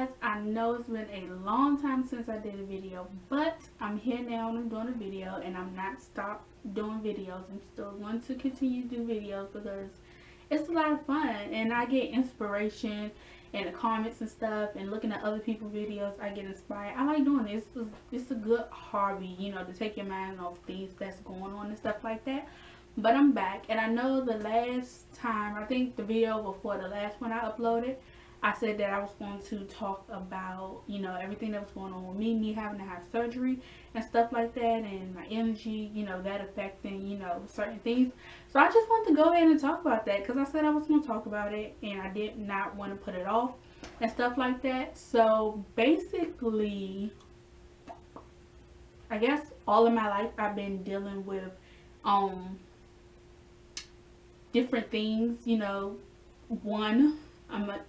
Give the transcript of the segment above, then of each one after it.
guys, I know it's been a long time since I did a video, but I'm here now and I'm doing a video, and I'm not stopped doing videos. I'm still going to continue to do videos because it's a lot of fun, and I get inspiration in the comments and stuff, and looking at other people's videos, I get inspired. I like doing this. It's a good hobby, you know, to take your mind off things that's going on and stuff like that. But I'm back, and I know the last time, I think the video before the last one I uploaded, I said that I was going to talk about, you know, everything that was going on with me having to have surgery and stuff like that, and my energy, you know, that affecting, you know, certain things. So I just wanted to go ahead and talk about that because I said I was going to talk about it, and I did not want to put it off and stuff like that. So basically, I guess all of my life I've been dealing with different things, you know. One,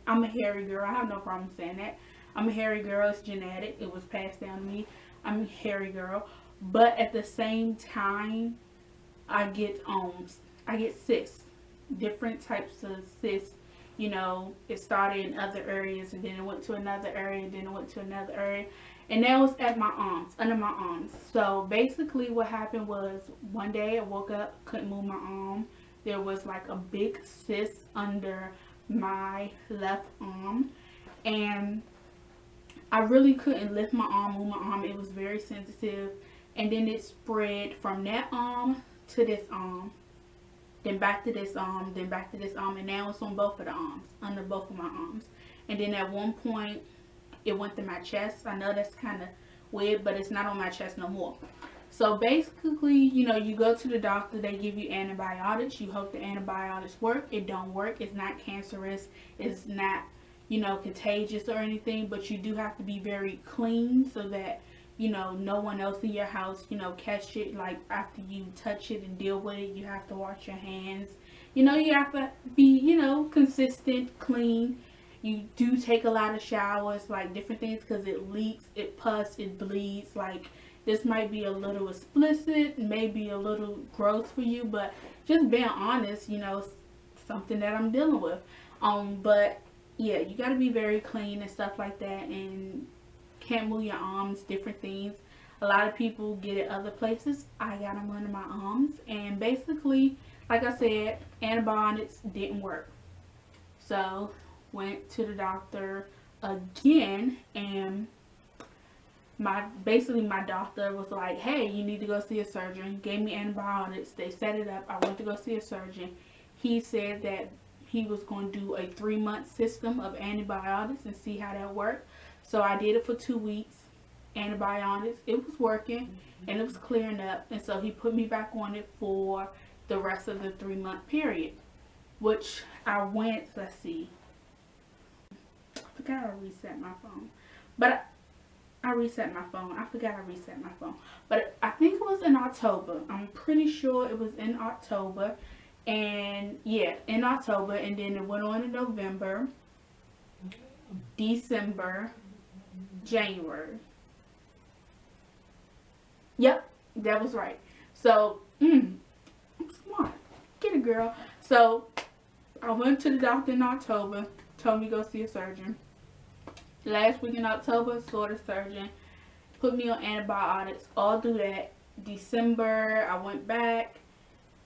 I'm a hairy girl. I have no problem saying that. I'm a hairy girl. It's genetic. It was passed down to me. I'm a hairy girl. But at the same time, I get cysts. Different types of cysts. You know, it started in other areas, and then it went to another area, and then it went to another area. And now it's at my arms, under my arms. So basically what happened was, one day I woke up, couldn't move my arm. There was like a big cyst under my left arm, and I really couldn't lift my arm, move my arm. It was very sensitive, and then it spread from that arm to this arm, then back to this arm, then back to this arm, and now it's on both of the arms, under both of my arms. And then at one point it went to my chest. I know that's kind of weird, but it's not on my chest no more. So basically, you know, you go to the doctor, they give you antibiotics. You hope the antibiotics work. It don't work. It's not cancerous. It's not, you know, contagious or anything, but you do have to be very clean so that, you know, no one else in your house, you know, catch it. Like after you touch it and deal with it, you have to wash your hands. You know, you have to be, you know, consistent, clean. You do take a lot of showers, like different things, because it leaks, it pus, it bleeds. Like, this might be a little explicit, maybe a little gross for you, but just being honest, you know, something that I'm dealing with. But yeah, you got to be very clean and stuff like that, and can't move your arms, different things. A lot of people get it other places. I got them under my arms, and basically, like I said, antibiotics didn't work. So went to the doctor again, and my doctor was like, hey, you need to go see a surgeon. Gave me antibiotics. They set it up. I went to go see a surgeon. He said that he was going to do a 3-month system of antibiotics and see how that worked. So I did it for 2 weeks. Antibiotics. It was working, and it was clearing up. And so he put me back on it for the rest of the 3-month period, which I went, let's see, I forgot I reset my phone. But I reset my phone. I forgot I reset my phone. But I think it was in October. I'm pretty sure it was in October. And yeah, in October. And then it went on in November, December, January. Yep, that was right. So, I'm smart. Get it, girl. So, I went to the doctor in October. Told me to go see a surgeon. Last week in October, saw the surgeon, put me on antibiotics, all through that. December, I went back.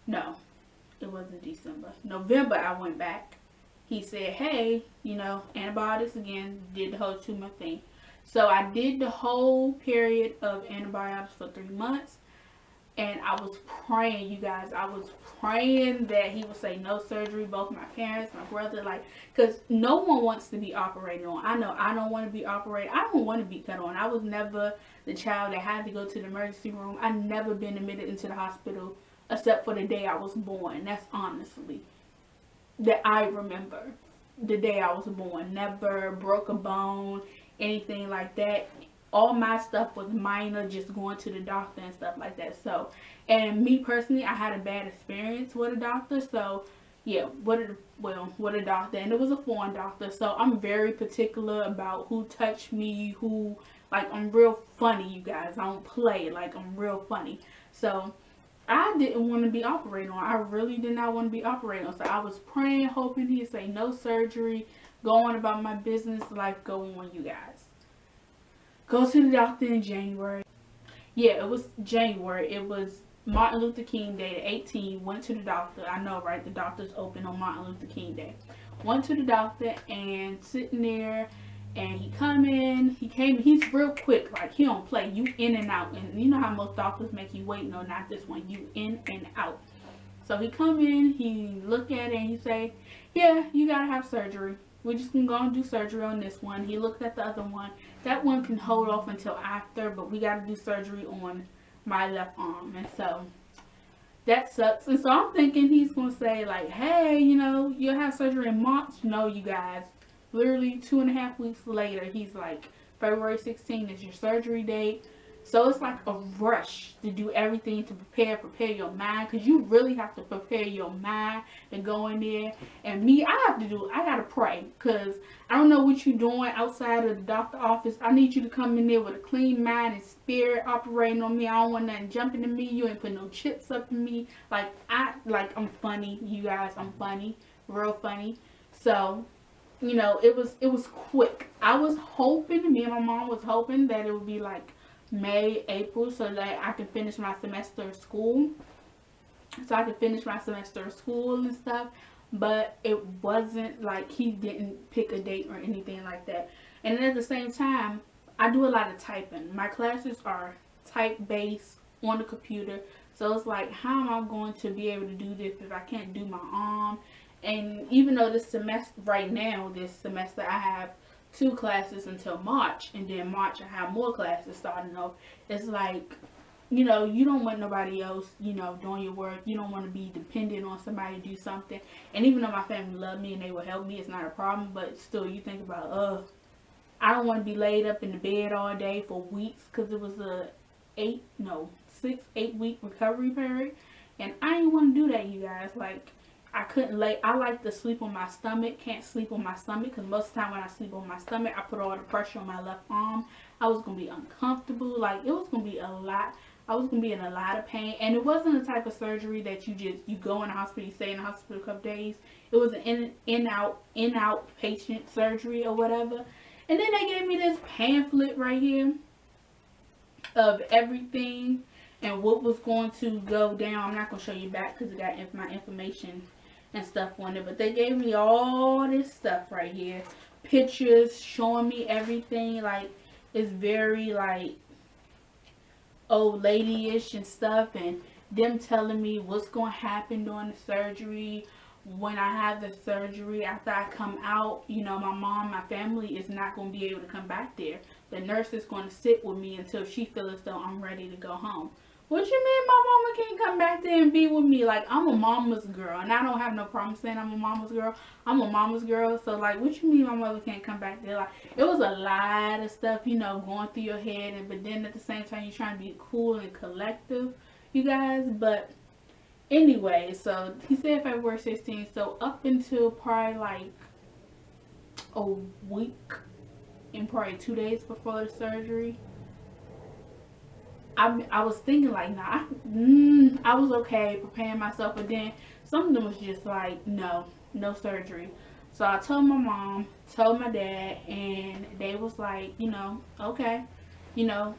No, it wasn't December. November, I went back. He said, hey, you know, antibiotics again, did the whole 2-month thing. So I did the whole period of antibiotics for 3 months. And I was praying, you guys, I was praying that he would say no surgery. Both my parents, my brother, like, because no one wants to be operated on. I know I don't want to be operated. I don't want to be cut on. I was never the child that had to go to the emergency room. I never been admitted into the hospital except for the day I was born. That's honestly that I remember. The day I was born. Never broke a bone, anything like that. All my stuff was minor, just going to the doctor and stuff like that. So, and me personally, I had a bad experience with a doctor. So, yeah, with a doctor, and it was a foreign doctor. So, I'm very particular about who touched me, who, like, I'm real funny, you guys. I don't play, like, I'm real funny. So, I didn't want to be operated on. I really did not want to be operated on. So, I was praying, hoping he'd say no surgery. go on about my business. Life go on, you guys. Go to the doctor in January. Yeah, it was January. It was Martin Luther King Day, the 18th. Went to the doctor. I know, right? The doctor's open on Martin Luther King Day. Went to the doctor and sitting there, and he come in. He came. He's real quick. Like, he don't play. You in and out. And you know how most doctors make you wait. No, not this one. You in and out. So he come in. He look at it and he say, "Yeah, you gotta have surgery. We're just gonna go and do surgery on this one." He looked at the other one. That one can hold off until after, but we gotta do surgery on my left arm. And so that sucks. And so I'm thinking he's gonna say like, "Hey, you know, you'll have surgery in March." No, you guys. Literally 2.5 weeks later, he's like, February 16th is your surgery date. So it's like a rush to do everything to prepare your mind, because you really have to prepare your mind and go in there. And me, I gotta pray, because I don't know what you're doing outside of the doctor office. I need you to come in there with a clean mind and spirit operating on me. I don't want nothing jumping in me. You ain't put no chips up in me. I'm funny, you guys. I'm funny, real funny. So, you know, it was quick. I was hoping, me and my mom was hoping that it would be like May, April, so that I can finish my semester of school. And stuff. But it wasn't like he didn't pick a date or anything like that. And then at the same time, I do a lot of typing. My classes are type based on the computer. So it's like, how am I going to be able to do this if I can't do my arm? And even though this semester, I have 2 classes until March, and then March I have more classes starting off. It's like, you know, you don't want nobody else, you know, doing your work. You don't want to be dependent on somebody to do something. And even though my family love me and they will help me, it's not a problem. But still, you think about, I don't want to be laid up in the bed all day for weeks, because it was a 6-8 week recovery period, and I didn't want to do that, you guys. Like, I like to sleep on my stomach. Can't sleep on my stomach, because most of the time when I sleep on my stomach, I put all the pressure on my left arm. I was going to be uncomfortable. Like, it was going to be a lot. I was going to be in a lot of pain. And it wasn't the type of surgery that you go in the hospital, you stay in the hospital a couple days. It was an in-out patient surgery or whatever. And then they gave me this pamphlet right here of everything and what was going to go down. I'm not going to show you back because it got my information and stuff on it, but they gave me all this stuff right here, pictures showing me everything. Like, it's very like old lady-ish and stuff, and them telling me what's going to happen during the surgery, when I have the surgery, after I come out. You know, my family is not going to be able to come back there. The nurse is going to sit with me until she feels as though I'm ready to go home. What you mean my mama can't come back there and be with me? Like, I'm a mama's girl, and I don't have no problem saying I'm a mama's girl. I'm a mama's girl. So, like, what you mean my mother can't come back there? Like, it was a lot of stuff, you know, going through your head, but then at the same time, you're trying to be cool and collective, you guys. But anyway, so he said February 16th. So up until probably like a week and probably 2 days before the surgery, I was thinking like, nah, I was okay preparing myself, but then something was just like, no surgery. So I told my mom, told my dad, and they was like, you know, okay, you know,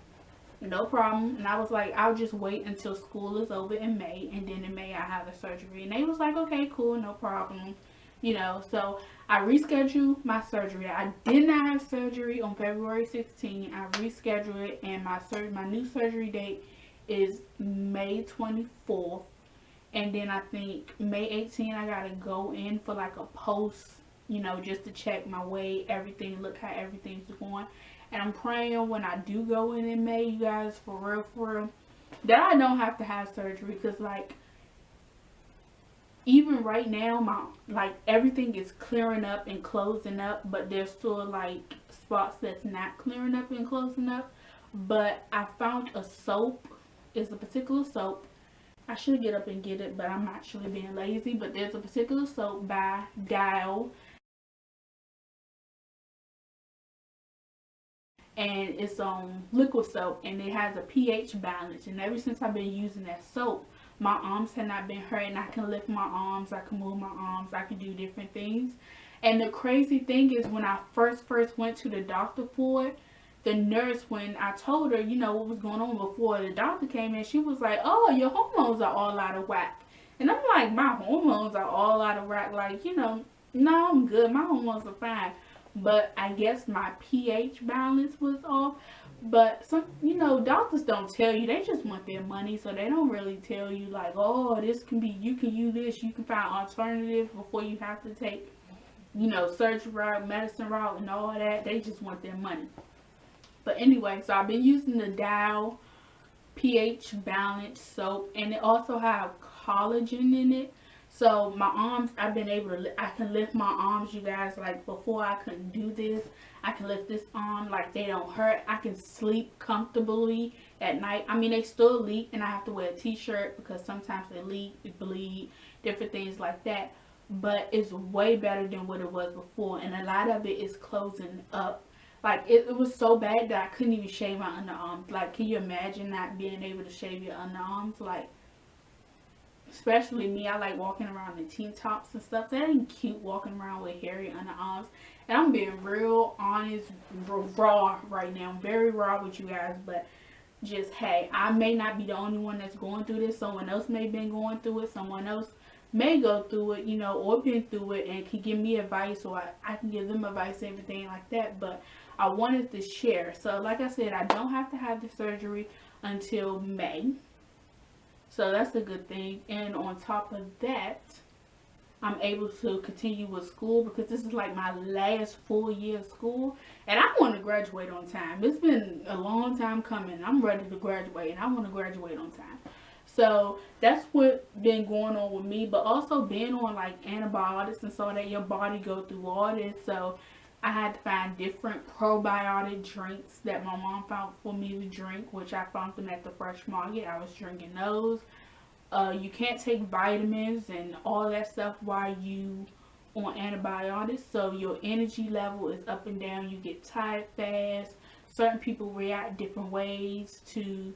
no problem. And I was like, I'll just wait until school is over in May, and then in May I have the surgery. And they was like, okay, cool, no problem. You know, so I rescheduled my surgery. I did not have surgery on February 16th. I rescheduled it, and my new surgery date is May 24th. And then I think May 18th I gotta go in for like a post, you know, just to check my weight, everything, look how everything's going. And I'm praying when I do go in May, you guys, for real, that I don't have to have surgery. Because, like, even right now, everything is clearing up and closing up, but there's still, like, spots that's not clearing up and closing up. But I found a soap. It's a particular soap. I should get up and get it, but I'm actually being lazy. But there's a particular soap by Dial, and it's liquid soap, and it has a pH balance. And ever since I've been using that soap, my arms have not been hurting. I can lift my arms, I can move my arms, I can do different things. And the crazy thing is, when I first went to the doctor for it, the nurse, when I told her, what was going on before the doctor came in, she was like, "Oh, your hormones are all out of whack." And I'm like, "My hormones are all out of whack?" Like, no, I'm good. My hormones are fine. But I guess my pH balance was off. But some, doctors don't tell you. They just want their money, so they don't really tell you like, "Oh, this can be. You can use this. You can find alternatives before you have to take, surgery route, medicine route, and all that." They just want their money. But anyway, so I've been using the Dow pH balance soap, and it also have collagen in it. So my arms, I've been able to, I can lift my arms, you guys. Like before, I couldn't do this. I can lift this arm like they don't hurt. I can sleep comfortably at night. I mean, they still leak, and I have to wear a t-shirt because sometimes they leak, they bleed, different things like that. But it's way better than what it was before, and a lot of it is closing up. Like it was so bad that I couldn't even shave my underarms. Like, can you imagine not being able to shave your underarms? Like, especially me, I like walking around in tank tops and stuff. That ain't cute, walking around with hairy underarms. And I'm being real honest, raw right now. I'm very raw with you guys, but just, hey, I may not be the only one that's going through this. Someone else may have been going through it. Someone else may go through it, or been through it and can give me advice, or I can give them advice, everything like that. But I wanted to share. So like I said, I don't have to have the surgery until May. So that's a good thing. And on top of that, I'm able to continue with school because this is like my last full year of school. And I want to graduate on time. It's been a long time coming. I'm ready to graduate, and I want to graduate on time. So that's what been going on with me, but also being on like antibiotics and so that your body go through all this. So I had to find different probiotic drinks that my mom found for me to drink, which I found them at the fresh market. I was drinking those. You can't take vitamins and all that stuff while you on antibiotics, so your energy level is up and down. You get tired fast. Certain people react different ways to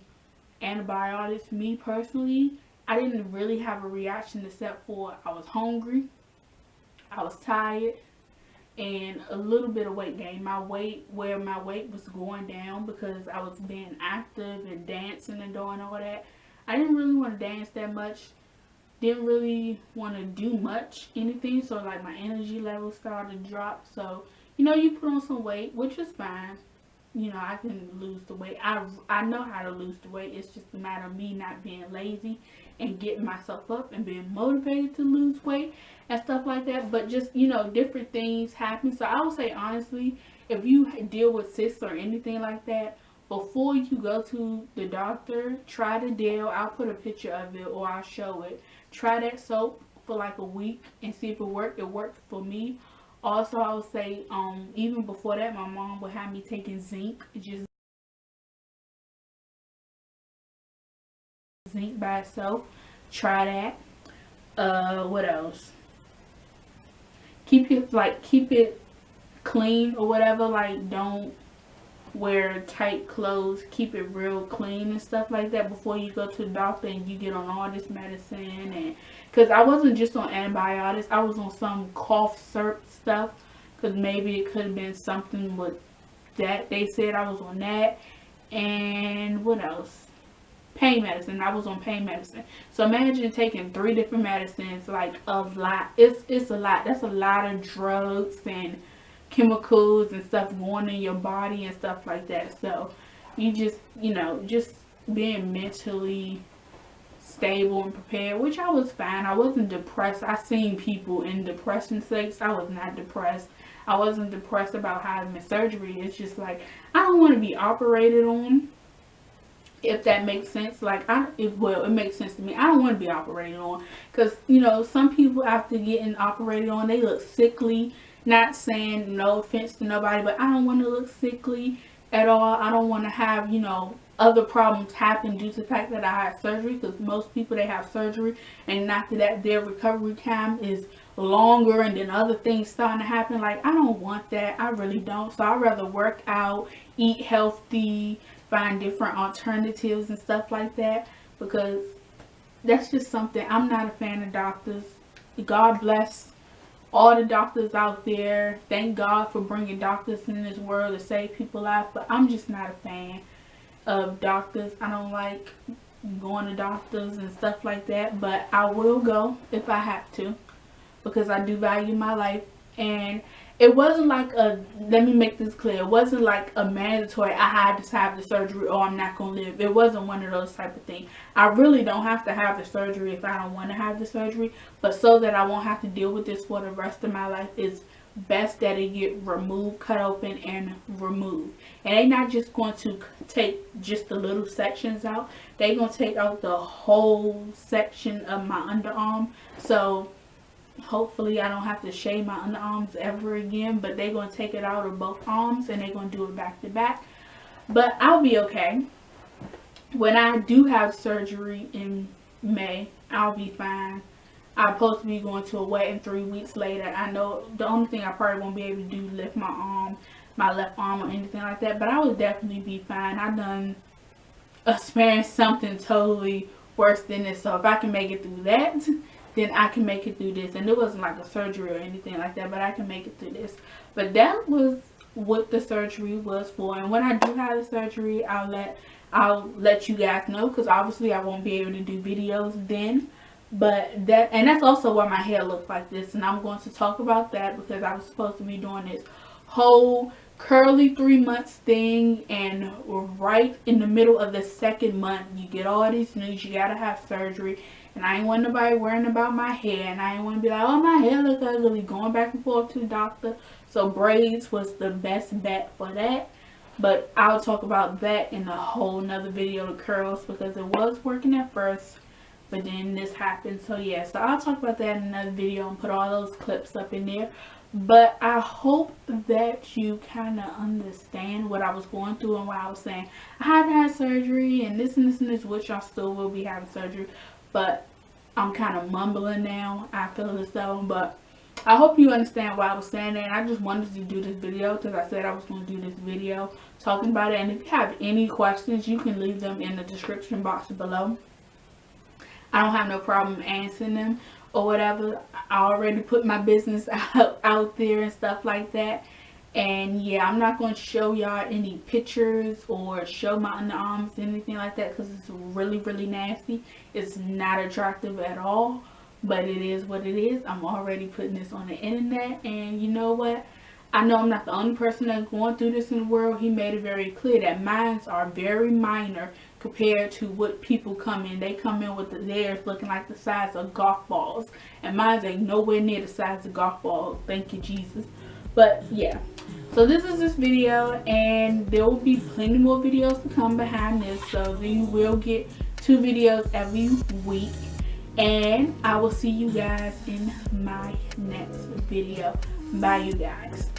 antibiotics. Me personally, I didn't really have a reaction except for I was hungry, I was tired, and a little bit of weight gain. My weight was going down because I was being active and dancing and doing all that. I didn't really want to dance that much. Didn't really want to do much, anything. So like my energy level started to drop. So, you put on some weight, which is fine. I can lose the weight. I know how to lose the weight. It's just a matter of me not being lazy and getting myself up and being motivated to lose weight and stuff like that. But just, different things happen. So I would say, honestly, if you deal with cysts or anything like that, before you go to the doctor, try the Dell. I'll put a picture of it or I'll show it. Try that soap for like a week and see if it worked. It worked for me. Also, I would say, even before that, my mom would have me taking zinc, just zinc by itself. Try that. What else? Keep it clean or whatever. Like, don't wear tight clothes. Keep it real clean and stuff like that before you go to the doctor and you get on all this medicine. And because I wasn't just on antibiotics, I was on some cough syrup stuff, because maybe it could have been something with that. They said I was on that. And what else? Pain medicine. I was on pain medicine. So imagine taking 3 different medicines, like a lot. It's a lot. That's a lot of drugs and chemicals and stuff going in your body and stuff like that. So you just, just being mentally stable and prepared, which I was fine. I wasn't depressed. I seen people in depression states. I was not depressed. I wasn't depressed about having surgery. It's just like, I don't want to be operated on, if that makes sense. Like, it makes sense to me. I don't want to be operated on, because some people after getting operated on, they look sickly. Not saying no offense to nobody, but I don't want to look sickly at all. I don't want to have, other problems happen due to the fact that I had surgery, because most people, they have surgery and after that their recovery time is longer, and then other things starting to happen. Like, I don't want that. I really don't. So I'd rather work out, eat healthy, find different alternatives and stuff like that, because that's just something. I'm not a fan of doctors. God bless all the doctors out there. Thank God for bringing doctors in this world to save people's lives, but I'm just not a fan of doctors. I don't like going to doctors and stuff like that, but I will go if I have to, because I do value my life. And it wasn't like let me make this clear, it wasn't like a mandatory I had to have the surgery or I'm not gonna live. It wasn't one of those type of things. I really don't have to have the surgery if I don't want to have the surgery, but so that I won't have to deal with this for the rest of my life, it's best that it get removed, cut open and removed. And they're not just going to take just the little sections out, they're going to take out the whole section of my underarm. So hopefully I don't have to shave my underarms ever again, but they're going to take it out of both arms and they're going to do it back to back. But I'll be okay. When I do have surgery in May, I'll be fine. I'm supposed to be going to a wedding 3 weeks later. I know the only thing I probably won't be able to do is lift my arm, my left arm or anything like that, but I will definitely be fine. I done experienced something totally worse than this, so if I can make it through that, then I can make it through this. And it wasn't like a surgery or anything like that, but I can make it through this. But that was what the surgery was for. And when I do have the surgery, I'll let you guys know, because obviously I won't be able to do videos then. But that's also why my hair looks like this, and I'm going to talk about that because I was supposed to be doing this whole curly 3 months thing, and right in the middle of the second month you get all these news, you gotta have surgery. And I ain't want nobody worrying about my hair, and I ain't want to be like, oh, my hair look ugly, going back and forth to the doctor. So braids was the best bet for that. But I'll talk about that in a whole nother video, the curls, because it was working at first, but then this happened. So yeah, so I'll talk about that in another video and put all those clips up in there. But I hope that you kind of understand what I was going through and why I was saying I had to have surgery and this and this and this, which I still will be having surgery. But I'm kind of mumbling now, I feel as though. But I hope you understand why I was saying that. I just wanted to do this video because I said I was going to do this video talking about it. And if you have any questions, you can leave them in the description box below. I don't have no problem answering them or whatever. I already put my business out there and stuff like that. And yeah, I'm not going to show y'all any pictures or show my underarms, anything like that, because it's really, really nasty. It's not attractive at all, but it is what it is. I'm already putting this on the internet, and you know what? I know I'm not the only person that's going through this in the world. He made it very clear that mines are very minor compared to what people come in. They come in with theirs looking like the size of golf balls, and mine ain't nowhere near the size of golf balls. Thank you, Jesus. But yeah, so this is this video, and there will be plenty more videos to come behind this. So you will get 2 videos every week, and I will see you guys in my next video. Bye, you guys.